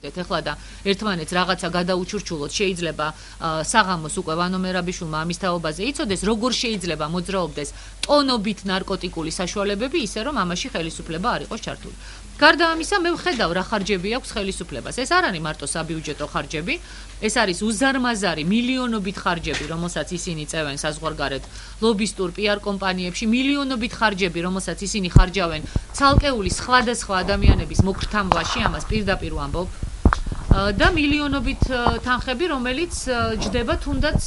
ეხლა და ერთმანეთს რაღაცა გადაუჩურჩულოთ, შეიძლება საღამოს უკვე ვანო მერაბიშვილმა ამის თაობაზე იცოდეს, როგორ შეიძლება მოძრაობდეს ტონობით ნარკოტიკული საშუალებები, ისე რომ ამაში ხელისუფლება არ იყოს ჩართული. გარდა ამისა, მე ვხედავ რა ხარჯები აქვს ხელისუფლებას. ეს არ არის მარტო საბიუჯეტო ხარჯები, ეს არის უზარმაზარი მილიონობით ხარჯები, რომელსაც ისინი წევენ საზღვარგარეთ ლობისტურ PR კომპანიებში, მილიონობით ხარჯები, რომელსაც ისინი ხარჯავენ ცალკეული სხვადასხვა ადამიანების მოგრთამვაში, ამას პირდაპირ ვამბობ. და მილიონობით თანხები, რომელიც ჯდება თუნდაც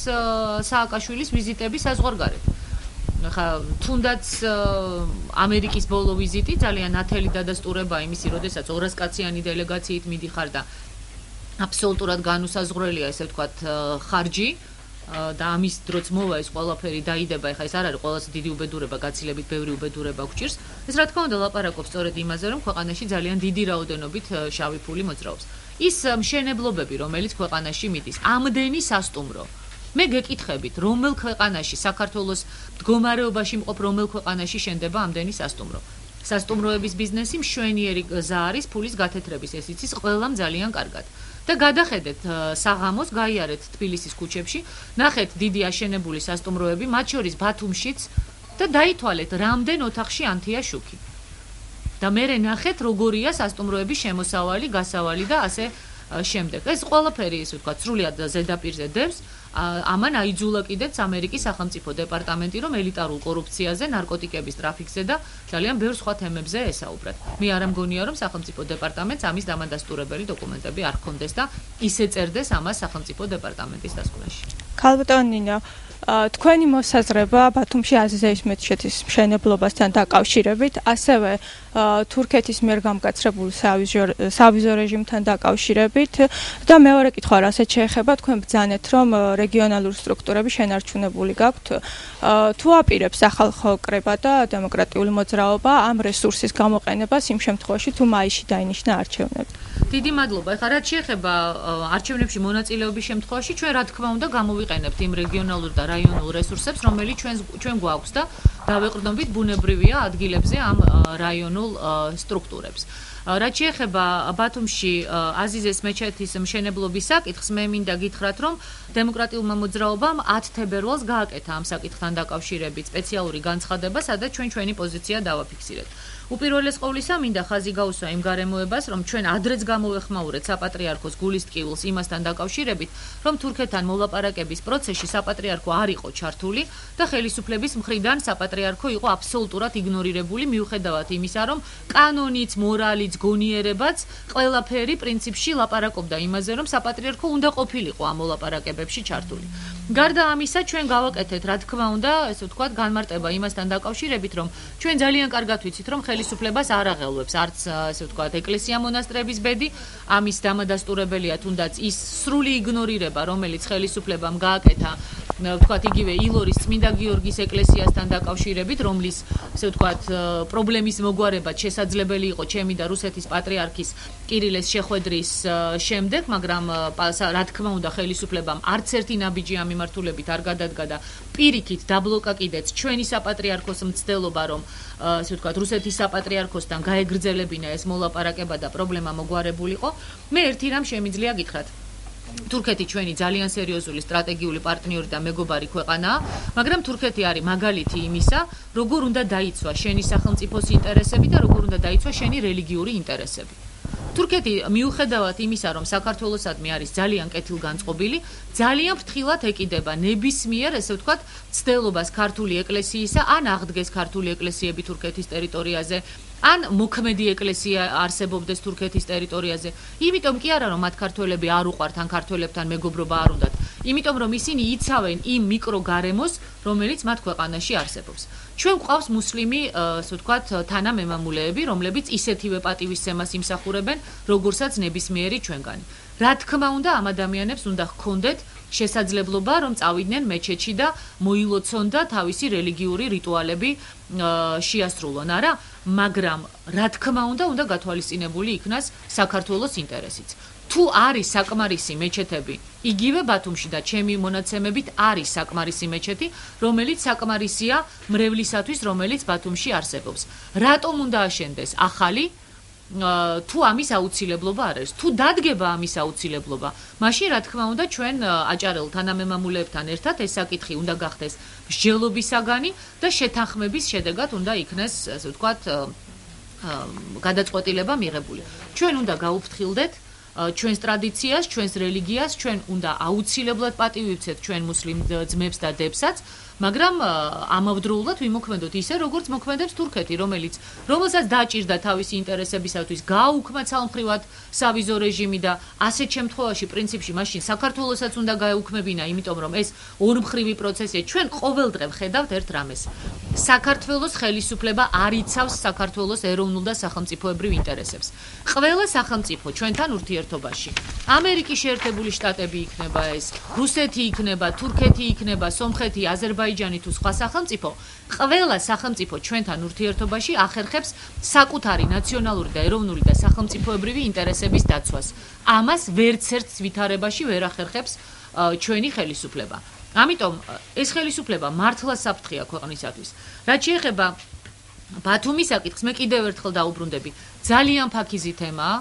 სააკაშვილის ვიზიტები საზღვარგარეთ. ხა თუნდაც ამერიკის ბოლო ვიზიტი ძალიან ნათელი დადასტურება იმისი, როდესაც 200 კაციანი დელეგაციით მიდიხარ და აბსოლუტურად განუსაზღვრელია, ესე ვთქვათ, ხარჯი და ამის დროც მოვა ეს ყველაფერი დაიდება. ეხლა ეს არ არის ყველაზე დიდი უბედურება, გაცილებით ბევრი უბედურება გვჭირს. ეს რა თქმა უნდა ლაპარაკობს სწორედ იმაზე, რომ ქვეყანაში ძალიან დიდი რაოდენობით შავი ფული მოძრაობს. ის მშენებლობები, რომელიც ქვეყანაში მიდის, ამდენი სასტუმრო. მე გეკითხებით, რომელ ქვეყანაში, საქართველოს მდგომარეობაში მყოფ რომელ ქვეყანაში შენდება ამდენი სასტუმრო? სასტუმროების ბიზნესი მშვენიერი გზა არის ფულის გათეთრების, ეს იცის ყველამ ძალიან კარგად. და გადახედეთ საღამოს, გაიარეთ თბილისის ქუჩებში, ნახეთ დიდი აშენებული სასტუმროები, მათ შორის ბათუმშიც და დაითვალეთ, რამდენ ოთახში ანთია შუქი. და მერე ნახეთ, როგორია სასტუმროების შემოსავალი, გასავალი და ასე შემდეგ. ეს ყველაფერი, ესე ვთქვათ, სრულად ზედაპირზე დევს. ამან აიძულა კიდეც ამერიკის სახელმწიფო დეპარტამენტი, რომ ელიტარულ კორუფციაზე, ნარკოტიკების ტრაფიკზე და ძალიან ბევრ სხვა თემებზე ესაუბრათ. მე არ მგონია, რომ სახელმწიფო დეპარტამენტს ამის დამადასტურებელი დოკუმენტები არ ჰქონდეს და ისე წერდეს ამას სახელმწიფო დეპარტამენტის დასკვნაში. ქალბატონ ნინო, თქვენი მოსაზრება ბათუმში აზიზევის მეჩეთის მშენებლობასთან დაკავშირებით, ასევე თურქეთის მიერ გამკაცრებულ სავიზო რეჟიმთან დაკავშირებით და მეორე კითხვა, რასაც შეეხება, თქვენ ბრძანეთ, რომ რეგიონალური სტრუქტურები შენარჩუნებული გაქვთ. თუ აპირებს სახალხო კრება და დემოკრატიული მოძრაობა ამ რესურსის გამოყენებას იმ შემთხვევაში, თუ მაისში დაინიშნა არჩევნები? დიდი მადლობა. ეხლა რაც შეეხება არჩევნებში მონაწილეობის შემთხვევაში, ჩვენ რა თქმა უნდა გამოვიყენებთ იმ რეგიონალურ და რაიონულ რესურსებს, რომელიც ჩვენ გვაქვს და დავეყრდნობით ბუნებრივია ადგილებზე ამ რაიონულ სტრუქტურებს. რაც შეეხება ბათუმში აზიზეს მეჩეთის მშენებლობის საკითხს, მე მინდა გითხრათ, რომ დემოკრატიულმა მოძრაობამ 10 თებერვალს გააკეთა ამ საკითხთან დაკავშირებით სპეციალური განცხადება, სადაც ჩვენი პოზიცია დავაფიქსირეთ. უპირველეს ყოვლისა, მინდა ხაზი გაუსვა იმ გარემოებას, რომ ჩვენ ადრეც გამოვეხმაურეთ საპატრიარქოს გულის ტკივილს იმასთან დაკავშირებით, რომ თურქეთთან მოლაპარაკების პროცესში საპატრიარქო არ იყო ჩართული და ხელისუფლების მხრიდან საპატრიარქო იყო აბსოლუტურად იგნორირებული, მიუხედავად იმისა, რომ კანონიც, მორალიც, გონიერებაც ყველაფერი პრინციპში ლაპარაკობდა იმაზე, რომ საპატრიარქო უნდა ყოფილიყო ამ მოლაპარაკებებში ჩართული. გარდა ამისა, ჩვენ გავაკეთეთ, რა თქმა უნდა, ესე ვთქვათ, განმარტება იმასთან დაკავშირებით, რომ ჩვენ ძალიან კარგად ვიცით, რომ ხელისუფლებას არ აღელვებს არც, ესე ვთქვათ, ეკლესია მონასტრების ბედი, ამის დამადასტურებელია თუნდაც ის სრული იგნორირება, რომელიც ხელისუფლებამ გააკეთა, ვთქვათ, იგივე ილორის წმინდა გიორგის ეკლესიასთან დაკავშირებით, რომლის, ესე ვთქვათ, პრობლემის მოგვარებაც შესაძლებელი იყო ჩემი და რუსეთის პატრიარქის კირილეს შეხვედრის შემდეგ, მაგრამ რა თქმა უნდა, ხელისუფლებამ არც ერთი ნაბიჯი ამ მიმართულებით არ გადადგა და პირიქით დაბლოკა კიდეც ჩვენი საპატრიარქოს მცდელობა, რომ ასე ვთქვათ, რუსეთის საპატრიარქოსთან გაეგრძელებინა ეს მოლაპარაკება და პრობლემა მოგვარებულიყო. მე ერთი რამ შემიძლია გითხრათ. თურქეთი ჩვენი ძალიან სერიოზული სტრატეგიული პარტნიორი და მეგობარი ქვეყანაა, მაგრამ თურქეთი არის მაგალითი იმისა, როგორ უნდა დაიცვა შენი სახელმწიფოს ინტერესები და როგორ უნდა დაიცვა შენი რელიგიური ინტერესები. თურქეთი მიუხედავად იმისა, რომ საქართველოსადმი არის ძალიან კეთილგანწყობილი, ძალიან ფრთხილად ეკიდება ნებისმიერ, ესე ვთქვათ, ცდელობას ქართული ეკლესიისა, ან აღდგეს ქართული ეკლესიები თურქეთის ტერიტორიაზე, ან მოქმედი ეკლესია არსებობდეს თურქეთის ტერიტორიაზე. იმიტომ კი არა, რომ მათ ქართველები არ უყვართ, ან ქართველებთან მეგობრობა არ უნდათ. იმიტომ რომ ისინი იცავენ იმ მიკროგარემოს, რომელიც მათ ქვეყანაში არსებობს. ჩვენ გვყავს მუსლიმი, ასე ვთქვათ, თანამემამულეები, რომლებიც ისეთივე პატივისცემას იმსახურებენ, როგორცაც ნებისმიერი ჩვენგანი. რა თქმა უნდა, ამ ადამიანებს უნდა ჰქონდეთ შესაძლებლობა, რომ წავიდნენ მეჩეთში და მოილოცონ და თავისი რელიგიური რიტუალები შეასრულონ, არა? მაგრამ რა თქმა უნდა გათვალისწინებული იქნას საქართველოს ინტერესიც. თუ არის საკმარისი მეჩეთები, იგივე ბათუმში და ჩემი მონაცემებით არის საკმარისი მეჩეთი, რომელიც საკმარისია მრევლისათვის, რომელიც ბათუმში არსებობს. რატომ უნდა აშენდეს ახალი თუ ამის აუცილებლობა არ არის, თუ დადგება ამის აუცილებლობა, მაშინ რა თქმა უნდა ჩვენ აჭარელ თანამემამულეებთან ერთად ეს საკითხი უნდა გახდეს მსჯელობის საგანი და შეთანხმების შედეგად უნდა იქნეს, ასე ვთქვათ, გადაწყვეტილება მიღებული. ჩვენ უნდა გაუფრთხილდეთ ჩვენს ტრადიციას, ჩვენს რელიგიას, ჩვენ უნდა აუცილებლად პატივივცეთ ჩვენ მუსლიმ ძმებს და დებსაც, მაგრამ ამავდროულად ვიმოქმედოთ ისე, როგორც მოქმედებს თურქეთი, რომელსაც დაჭირდა თავისი ინტერესებისათვის გააუქმა ცალმხრივად სავიზო რეჟიმი და ასეთ შემთხვევაში პრინციპში მაშინ საქართველოსაც უნდა გაეუქმებინა, იმიტომ რომ ეს ორმხრივი პროცესია. ჩვენ ყოველდღე ვხედავთ ერთ რამეს. საქართველოს ხელისუფლება არ იცავს საქართველოს ეროვნულ და სახელმწიფოებრივ ინტერესებს. ყველა სახელმწიფო ჩვენთან ურთიერთობაში. ამერიკის შეერთებული შტატები იქნება ეს, რუსეთი იქნება, თურქეთი იქნება, სომხეთი, აზერბაიჯანი თუ სხვა სახელმწიფო, ყველა სახელმწიფო ჩვენთან ურთიერთობაში ახერხებს საკუთარი ნაციონალური და ეროვნული და სახელმწიფოებრივი ინტერესების დაცვას. ამას ვერცერთ ვითარებაში ვერ ახერხებს ჩვენი ხელისუფლება. ამიტომ ეს ხელისუფლება მართლა საფრთხეა ქვეყნისათვის. რაც შეეხება ბათუმის საკითხს, მე კიდევ ერთხელ დაუბრუნდები, ძალიან ფაქიზი თემაა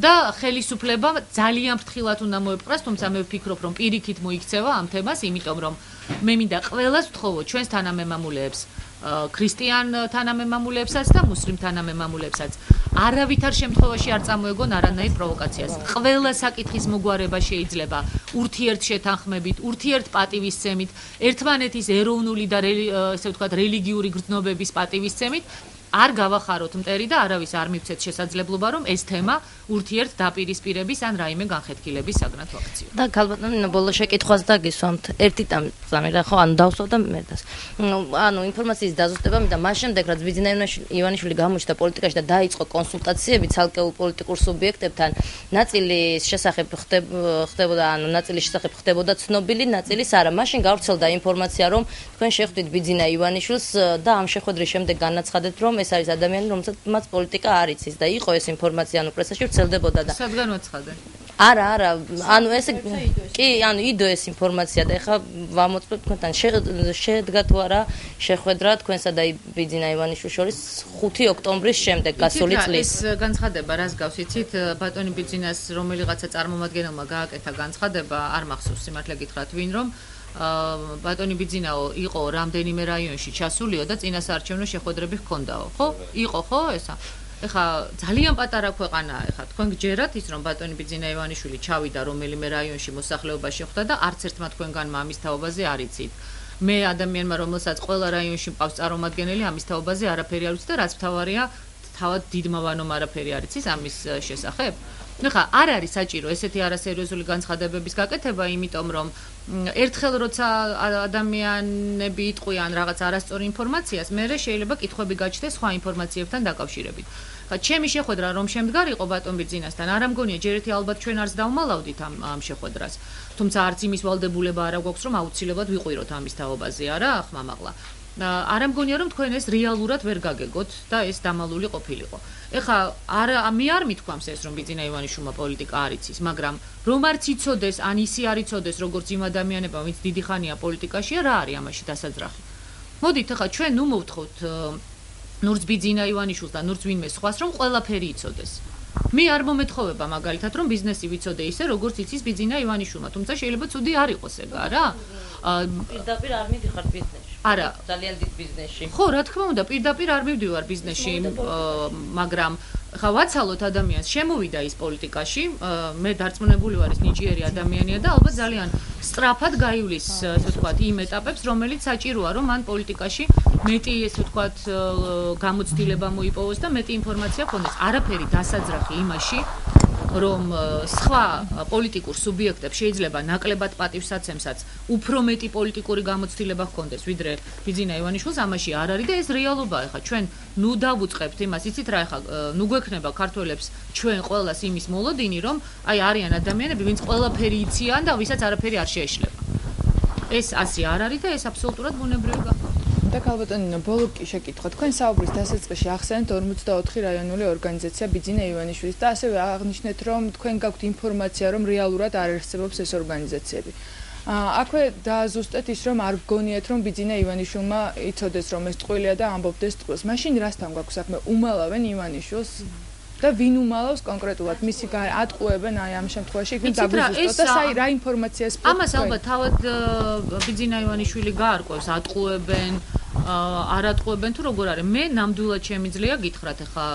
და ხელისუფლება ძალიან ფრთხილად უნდა მოეპყრას, თუმცა მე ვფიქრობ, რომ პირიქით მოიქცევა ამ თემას, იმიტომ რომ მე მინდა ყველას ვთხოვო ჩვენს თანამემამულეებს, ქრისტიან თანამემამულეებსაც და მუსლიმ თანამემამულეებსაც არავითარ შემთხვევაში არ წამოეგონ არანაირ პროვოკაციას. ყველა საკითხის მოგვარება შეიძლება ურთიერთ შეთანხმებით, ურთიერთ პატივისცემით, ერთმანეთის ეროვნული და ესე ვთქვათ რელიგიური გრძნობების პატივისცემით. არ გავახაროთ მტერი და არავის არ მივცეთ შესაძლებლობა, რომ ეს თემა ურთიერთ დაპირისპირების ან რაიმე განხეთქილების საგნად ვაქციო. და ქალბატონო, ბოლო შეკითხვას დაგისვამთ. ერთი წამი რა ხო, ანუ დავსვავ და მერდას. ანუ ინფორმაციის დაზუსტება მინდა მას შემდეგ, რაც ბიძინა ივანიშვილი გამოჩნდა პოლიტიკაში და დაიწყო კონსულტაციები ცალკეულ პოლიტიკურ სუბიექტებთან, ნაწილის შესახებ ხდებოდა, ანუ ნაწილის შესახებ ხდებოდა ცნობილი, ნაწილის არა. მაშინ გავრცელდა ინფორმაცია, რომ თქვენ შეხვდით ბიძინა ივანიშვილს და ამ შეხვედრის შემდეგ განაცხადეთ, რომ ეს არის ადამიანი, რომელსაც პოლიტიკა არ იცის და იყო ეს ინფორმაცია, ანუ პრესაში ვრცელდებოდა და სადგან მოცხადე? არა, ანუ ეს კი, ანუ იდო ეს ინფორმაცია და ეხლა ვამოწმებ თქვენთან შედგა თუ არა შეხვედრა თქვენსა და ბიძინა ივანიშვილის შორის 5 ოქტომბრის შემდეგ გასული წლის. ეს განცხადება რას გავს იცით? ბატონი ბიძინას რომელიღაცა წარმომადგენელმა გააკეთა განცხადება, არ მახსოვს სიმართლე გითხრათ ვინ რომ ბატონი ბიძინაო იყო რამდენიმე რაიონში ჩასულიო და წინასაარჩევნო შეხვედრები ჰქონდაო, ხო? იყო ხო ესა? ეხა ძალიან პატარა ქვეყანაა, ეხა თქვენ გჯერათ ის რომ ბატონი ბიძინა ივანიშვილი ჩავიდა რომელიმე რაიონში მოსახლეობაში ხვდა და არც ერთმა თქვენგანმა ამის თაობაზე არ იცით. მე ადამიანმა რომელსაც ყველა რაიონში მყავს წარმომადგენელი ამის თაობაზე არაფერი არ იცით და რაც მთავარია, თავად დიდმა ვანომ არაფერი არ იცის ამის შესახებ. ეხა არ არის საჭირო ესეთი არასერიოზული განცხადებების გაკეთება, იმიტომ რომ ერთხელ როცა ადამიანები იტყვიან რაღაც არასწორი ინფორმაციას, მერე შეიძლება კითხვები გაჩნდეს სხვა ინფორმაციებთან დაკავშირებით. ჩემი შეხვედრა რომ შემდგარიყო ბატონ ბიძინასთან, არ ამგონია ჯერ ერთი ალბათ ჩვენ არც დავმალავდით ამ შეხვედრას. თუმცა არც იმის ვალდებულება არ გვაქვს, რომ აუცილებლად ვიყვიროთ ამის თაობაზე, არა, ხმამაღლა. არ ამგონია რომ თქვენ ეს რეალურად ვერ გაგეგოთ და ეს დამალული ყოფილიყო. ეხა მე არ მithქვამს ეს რომ ბიძინა ივანიშვილმა პოლიტიკა არ იცის, მაგრამ რომ არც იცოდეს, ან ისი არ იცოდეს, როგორც იმ ადამიანებმა, ვინც დიდი ხანია პოლიტიკაშია, რა არის ამაში დასაძრახი? მოდით ეხა ჩვენ ნუ მოვთხოვთ ნურც ბიძინა ივანიშვილს და ნურც ვინმე სხვას რომ ყველაფერი იცოდეს. მე არ მომეთხოვება მაგალითად რომ ბიზნესი ვიცოდე ისე როგორც იცის ბიძინა ივანიშვილმა, თუმცა შეიძლება ცუდი არ იყოს ეგა რა. პირდაპირ არ მიდიხარ ბიზნესში. არა, ძალიან დიდ ბიზნესში. ხო, რა თქმა უნდა, პირდაპირ არ მივდივარ ბიზნესში, მაგრამ ხა ვაცალოთ ადამიანს, შემოვიდა ის პოლიტიკაში, მე დარწმუნებული ვარ, ის ნიჭიერი ადამიანია და ალბათ ძალიან სწრაფად გაივლის, ასე ვთქვათ, იმ ეტაპებს, რომელიც საჭიროა, რომ მან პოლიტიკაში მეტი, ესე ვთქვათ, გამოცდილება მოიპოვოს და მეტი ინფორმაცია ჰქონდეს. არაფერი დასაძრახი იმაში, რომ სხვა პოლიტიკურ სუბიექტებს შეიძლება ნაკლებად პატივსაცემსაც უფრო მეტი პოლიტიკური გამოცდილება ჰქონდეს, ვიდრე ბიძინა ივანიშვილს, ამაში არ არის და ეს რეალობაა. ეხა ჩვენ ნუ დავუწყებთ იმას, იცით რა, ეხა ნუ გვექნება ქართველებს ჩვენ ყველას იმის მოლოდინი, რომ აი არიან ადამიანები, ვინც ყველაფერი იციან და ვისაც არაფერი არ შეეშლება. ეს ასე არ არის და ეს აბსოლუტურად ბუნებრივი გახდა. და ქალბატონო, ბოლო შეკითხვა. თქვენ საუბრის დასაწყისში ახსენეთ 44 რაიონული ორგანიზაცია ბიძინა ივანიშვილის და ასევე აღნიშნეთ, რომ თქვენ გაქვთ ინფორმაცია, რომ რეალურად არ არსებობს ეს ორგანიზაციები. აქვე დააზუსტეთ ის, რომ არ გგონიათ, რომ ბიძინა ივანიშვილმა იცოდეს, რომ ეს ტყუილია და ამბობდეს ტყუილს. მაშინ რასთან გვაქვს საქმე? უმალავენ ივანიშვილს და ვინ უმალავს კონკრეტულად? მისი ატყუებენ აი ამ შემთხვევაში, იქნებ დაგვიზუსტოთ და რა ინფორმაციას ფლობთ? ამას ალბათ თავად ბიძინა ივანიშვილი გაარკვევს, ატყუებენ არ ატყუებენ თუ როგორ არის. მე ნამდვილად შემიძლია გითხრათ, ახლა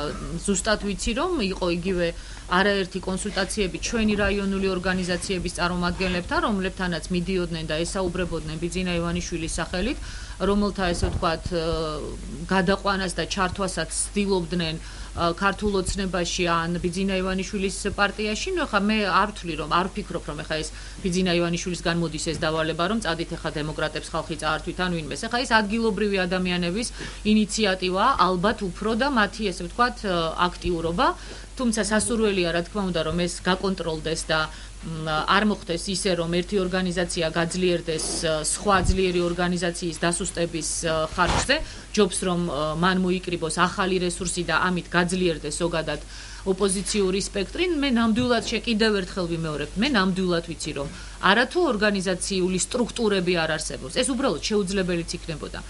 ზუსტად ვიცი, რომ იყო იგივე არაერთი კონსულტაციები ჩვენი რაიონული ორგანიზაციების წარმომადგენლებთან, რომლებთანაც მიდიოდნენ და ესაუბრებოდნენ ბიძინა ივანიშვილის სახელით, რომელთა ესე ვთქვათ გადაყვანას და ჩართვასაც ცდილობდნენ ქართულ ოცნებაში ან ბიძინა ივანიშვილის პარტიაში. ნუ ხა მე არ ვთვლი რომ არ ვფიქრობ რომ ეხა ეს ბიძინა ივანიშვილისგან მოდის ეს დავალება რომ წადით ეხა დემოკრატებს ხალხი წაართვით ან ვინმეს. ეხა ეს ადგილობრივი ადამიანების ინიციატივაა, ალბათ უფრო და მათი ესე ვთქვათ აქტიურობა. თუმცა სასურველია რა თქმა უნდა რომ ეს გაკონტროლდეს და არ მოხდეს ისე რომ ერთი ორგანიზაცია გაძლიერდეს სხვა ძლიერი ორგანიზაციის დასუსტების ხარჯზე. ჯობს რომ მან მოიკრიბოს ახალი რესურსი და ამით გაძლიერდეს ზოგადად ოპოზიციური სპექტრი. მე ნამდვილად კიდევ ერთხელ ვიმეორებ, მე ნამდვილად ვიცი რომ არათუ ორგანიზაციული სტრუქტურები არ არსებობს. ეს უბრალოდ შეუძლებელიც იქნებოდა.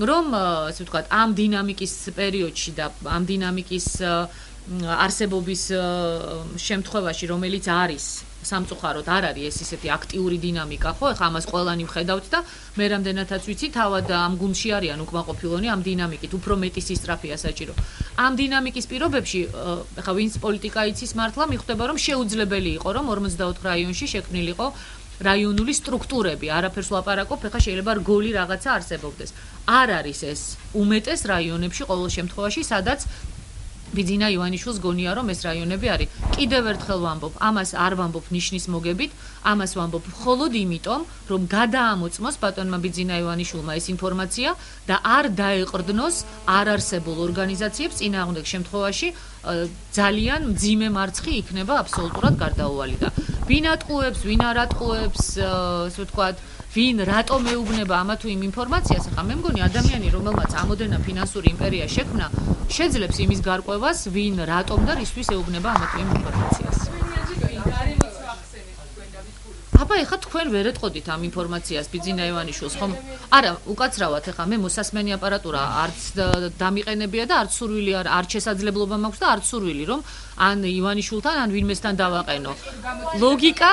რომ ასე ვთქვათ ამ დინამიკის პერიოდში და ამ დინამიკის არსებობის შემთხვევაში, რომელიც არის სამწუხაროდ არ არის ეს ისეთი აქტიური დინამიკა, ხო? ეხლა ამას ყველანი ვხედავთ და მე რამდენადაც ვიცი, თავად ამ გუნდში არიან უკმაყოფილონი ამ დინამიკით, უფრო მეტი სისწრაფეა საჭირო. ამ დინამიკის პირობებში, ეხლა ვინც პოლიტიკა იცის მართლა, მიხვდება რომ შეუძლებელი იყო, რომ 44 რაიონში შექმნილიყო რაიონული სტრუქტურები. არაფერს ვაპარაკობ, ეხლა შეიძლება რგოლი რაღაცა არსებობდეს. არ არის ეს უმეტეს რაიონებში ყოველ შემთხვევაში, სადაც ბიძინა ივანიშვილს გონია რომ ეს რაიონები არის. კიდევ ერთხელ ვამბობ, ამას არ ვამბობ ნიშნის მოგებით, ამას ვამბობ მხოლოდ იმიტომ, რომ გადაამოწმოს ბატონმა ბიძინა ივანიშვილმა ეს ინფორმაცია და არ დაეყრდნოს არარსებულ ორგანიზაციებს წინააღმდეგ შემთხვევაში ძალიან მძიმე მარცხი იქნება აბსოლუტურად გარდაუვალი და ვინ ატყუებს, ვინ არ ატყუებს, ასე ვთქვათ, ვინ რატომ ეუბნება ამა თუ იმ ინფორმაციას, ახლა მე მგონი ადამიანი, რომელმაც ამოდენა ფინანსური იმპერია შექმნა, შეძლებს იმის გარკვევას, ვინ რატომ და რისთვის ეუბნება ამა თუ იმ ინფორმაციას. აბა ეხლა თქვენ ვერ ეტყოდით ამ ინფორმაციას ბიძინა ივანიშვილს, ხომ? არა, უკაცრავად ეხლა მე მოსასმენი აპარატურა არც დამიყენებია და არც სურვილი არ შესაძლებლობა მაქვს და არც სურვილი რომ ან ივანიშვილთან ან ვინმესთან დავაყენო. ლოგიკა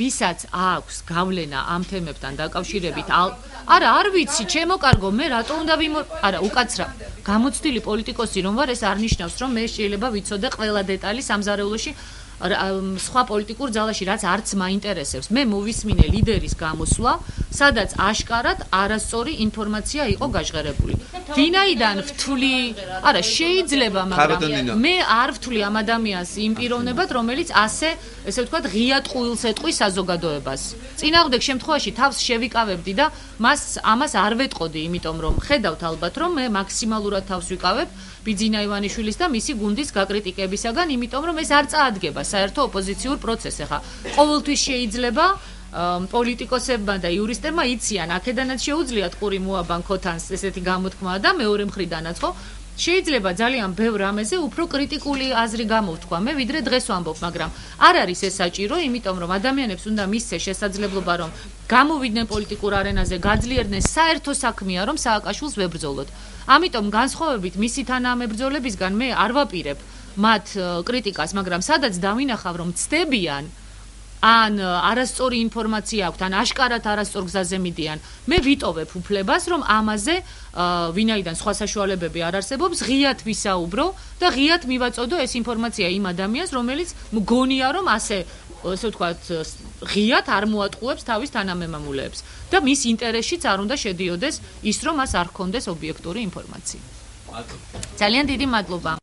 ვისაც აქვს გავლენა ამ თემებთან დაკავშირებით არა არ ვიცი ჩემო კარგო მე რატო უნდა არა უკაცრავ გამოცდილი პოლიტიკოსი რომ ვარ ეს არ ნიშნავს რომ მე შეიძლება ვიცოდე ყველა დეტალი სამზარეულოში სხვა პოლიტიკურ ძალაში რაც არც მაინტერესებს მე მოვისმინე ლიდერის გამოსვლა სადაც აშკარად არასწორი ინფორმაცია იყო გაჟღერებული ვინაიდან ვთვლი არა შეიძლება მაგრამ მე არ ვთვლი ამ ადამიანს იმ პიროვნებად რომელიც ასე ესე ვთქვათ ღია ტყუილს ეტყვის საზოგადოებას წინააღმდეგ შემთხვევაში თავს შევიკავებდი და ამას არ ვეტყოდი იმიტომ რომ ხედავთ ალბათ რომ მე მაქსიმალურად თავს ვიკავებ ბიძინა ივანიშვილის და მისი გუნდის გაკრიტიკებისაგან იმიტომ რომ ეს არ წაადგება საერთო ოპოზიციურ პროცესს ახლა ყოველთვის შეიძლება პოლიტიკოსებმა და იურისტებმა იციან აქედანაც შეუძლიათ ყური მოაბანქოთანს ესეთი გამოთქმა და მეორე მხრიდანაც ხო შეიძლება ძალიან ბევრ რამეზე უფრო კრიტიკული აზრი გამოვთქვა მე ვიდრე დღეს ვამბობ მაგრამ არ არის ეს საჭირო იმიტომ რომ ადამიანებს უნდა მისცეს შესაძლებლობა რომ გამოვიდნენ პოლიტიკურ არენაზე გაძლიერდნენ საერთო საქმეა რომ სააკაშვილს ვებრძოლოთ ამიტომ განსხვავებით მისი თანამებრძოლებისგან მე არ ვაპირებ მათ კრიტიკას მაგრამ სადაც დავინახავ რომ ცდებიან ან არასწორი ინფორმაცია აქვთ ან აშკარად არასწორ გზაზე მიდიან მე ვიტოვებ უფლებას რომ ამაზე ვინაიდან სხვა საშუალებები არ არსებობს ღიად ვისაუბრო და ღიად მივაწოდო ეს ინფორმაცია იმ ადამიანს რომელიც მგონია რომ ასე ვთქვათ ღიად არ მოატყუებს თავის თანამემამულეებს და მის ინტერესშიც არ უნდა შედიოდეს ის რომ მას არ ჰქონდეს ობიექტური ინფორმაცია ძალიან დიდი მადლობა